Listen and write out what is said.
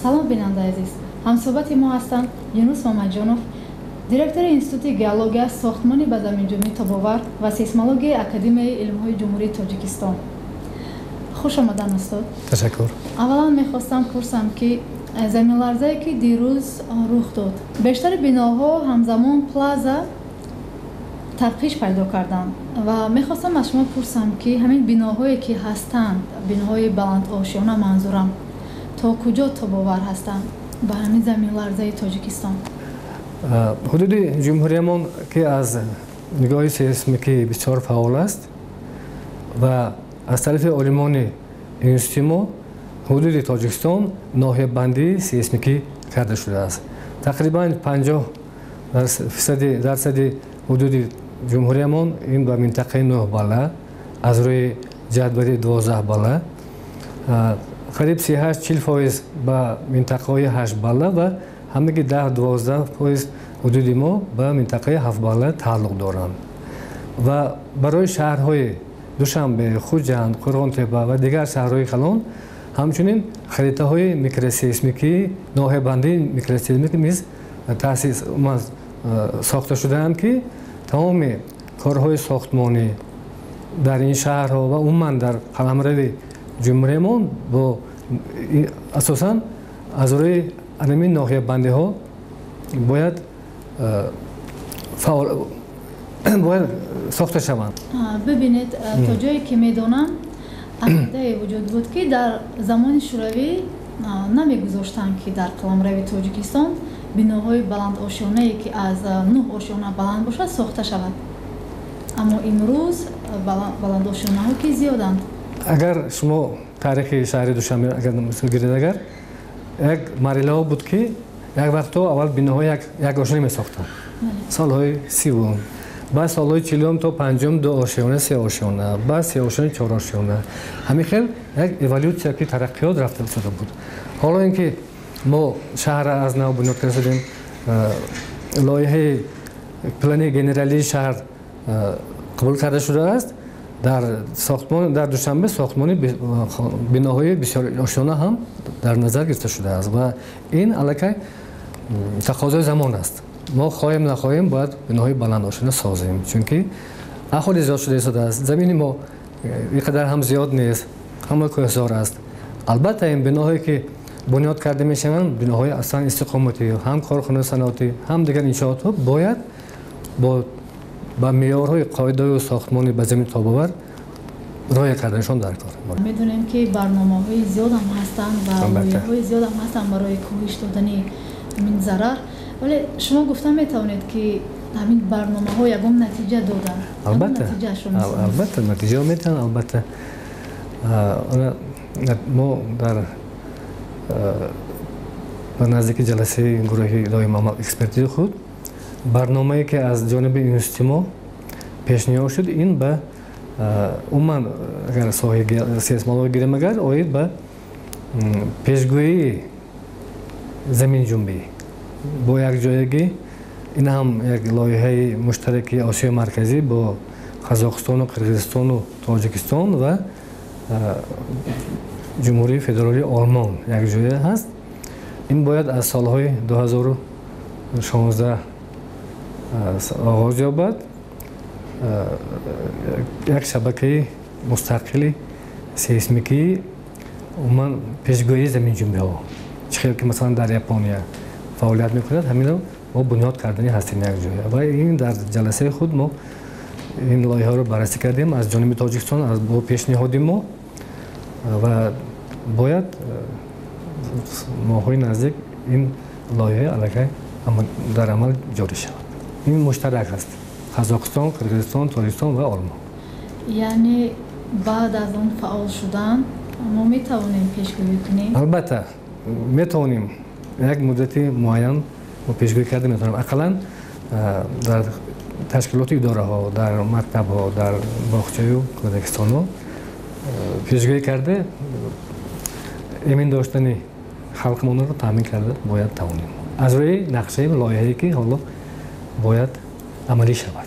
سلام بیننده عزیز. همصحبت ما هستند یونس محمدجانов، دиректор Институти геология, сохтмони ба заминҷунбӣ тобовар ва сейсмологияи Академияи илмҳои Ҷумҳурии Тоҷикистон. Хуш омадан устод. Ташаккур. Аввалан мехостам пурсам ки заминларзае ки дирӯз рух дод, бештари биноҳо ҳамзамон плаза тарқиш пайдо карданд ва мехостам аз шумо пурсам ки ҳамин биноҳое ки ҳастанд, биноҳои баландошиёна манзурам, то куҷо тобовар ҳастанд ба ҳамин заминларзаи Тоҷикистон? ҳудуди ҷумҳуриямон ки аз нигоҳи сейсмикӣ бисёр фаъол аст ва аз тарафи олимони институти мо ҳудуди Тоҷикистон ноҳиябандии сейсмикӣ карда шудааст. Тақрибан 50% ҳудуди ҷумҳуриямон ин ба минтақаи 9 балла, аз рӯи ҷадвали 12 балла, қариб 38-40% ба минтақаҳои 8 балла ва ҳамаги 10-12% ҳудуди мо ба минтақаи 7 балла тааллуқ доранд. Ва барои шаҳрҳои Душанбе, Хуҷанд, Қурғонтепа ва дигар шаҳрҳои калон ҳамчунин харитаҳои микросейсмикӣ, ноҳиябандии микросейсмикӣ низ таъсис сохта шудаанд ки тамоми корҳои сохтмонӣ дар ин шаҳрҳо ва умуман дар қаламрави ҷумҳуриямон бо асосан аз рӯи анамин ноҳиябандиҳо бояд сохта шаванд. Бибинед, то ҷое ки медонам ақидае вуҷуд буд ки дар замони шӯравӣ намегузоштанд ки дар қаламрави Тоҷикистон биноҳои баландошионае ки аз 9 ошиёна баланд бошад сохта шавад. Аммо имрӯз баландошионаҳо ки зиёданд. Агар шумо таърихи шаҳри Душанбе гиред, агар як марҳилаҳо буд ки як вақтҳо аввал биноҳо як ошиёна месохтанд. Солҳои 30, баъд солҳои 40 то 50 2 ошиёна, 3 ошиёна, баъд 3 ошиёна, 4 ошиёна. Ҳамин хел як эволюция ки тараққиёт рафта шуда буд. Ҳоло ин ки мо шаҳрро аз нав бунёд карда шудем, лоиҳаи плани генералии шаҳр қабул карда шудааст, дар Душанбе сохтмони биноҳои бисёр ошиёна ҳам дар назар гирифта шудааст ва ин аллакай тақозои замон аст. мо хоҳем нахоҳем бояд биноҳои баландошиёна созем, чунки аҳоли зиёд шуда истодааст. Замини мо ин қадар ҳам зиёд нест, ҳама кӯҳзор аст. Албатта ин биноҳое ки бунёд карда мешаванд, биноҳои аслан истиқоматӣ, ҳам корхонаи саноатӣ, ҳам дигар иншоотҳо бояд ба меъёрҳои қоидаҳои сохтмони ба замин тобовар роя карданашон дар кор. Медонем ки барномаҳои зиёд ҳам ҳастанд ва лоиҳаҳои зиёд ҳам ҳастанд барои коҳиш додани ҳамин зарар. Вале шумо гуфта метавонед ки ҳамин барномаҳо ягон натиҷа доданд. Албатта натиҷа метавонад. Албатта мо дар наздики ҷаласаи гурӯҳи доими амал экспертизи худ барномае ки аз ҷониби институти мо пешниҳод шуд, ин ба умуман агар соҳаи сейсмология гирем, агар оид ба пешгӯии заминҷунбӣ бо якҷоягӣ. Ин ҳам як лоиҳаи муштараки Осиёи Марказӣ бо Қазоқистону, Қирғизистону, Тоҷикистон ва Ҷумҳурии Федералии Олмон якҷоя ҳаст. Ин бояд аз солҳои 2016 оғоз ёбад. Як шабакаи мустақили сейсмикии умуман пешгӯии заминҷунбиҳо чӣ хел ки масалан дар Япония фаъолият мекунад, ҳаминро мо бунёд кардани ҳастем якҷоя. Ва ин дар ҷаласаи худ мо ин лоиҳаро баррасӣ кардем аз ҷониби Тоҷикистон, бо пешниҳоди мо ва бояд моҳои наздик ин лоиҳа аллакай дар амал ҷорӣ шавад. Ин муштарак аст. Қазоқистон, Қирғизистон, Тоҷикистон ва Олмон. Яъне баъд аз он фаъол шудан мо метавонем пешгӯӣ кунем? Албатта метавонем. Як муддати муайян мо пешгӯӣ карда метавонем. ақаллан дар ташкилоти идораҳо, дар мактабҳо, дар боғчаю кӯдакистонҳо пешгӯӣ карда эмин доштани халқимонро таъмин карда бояд тавонем аз рӯи нақшаи лоиҳае ки ҳоло бояд амалӣ шавад.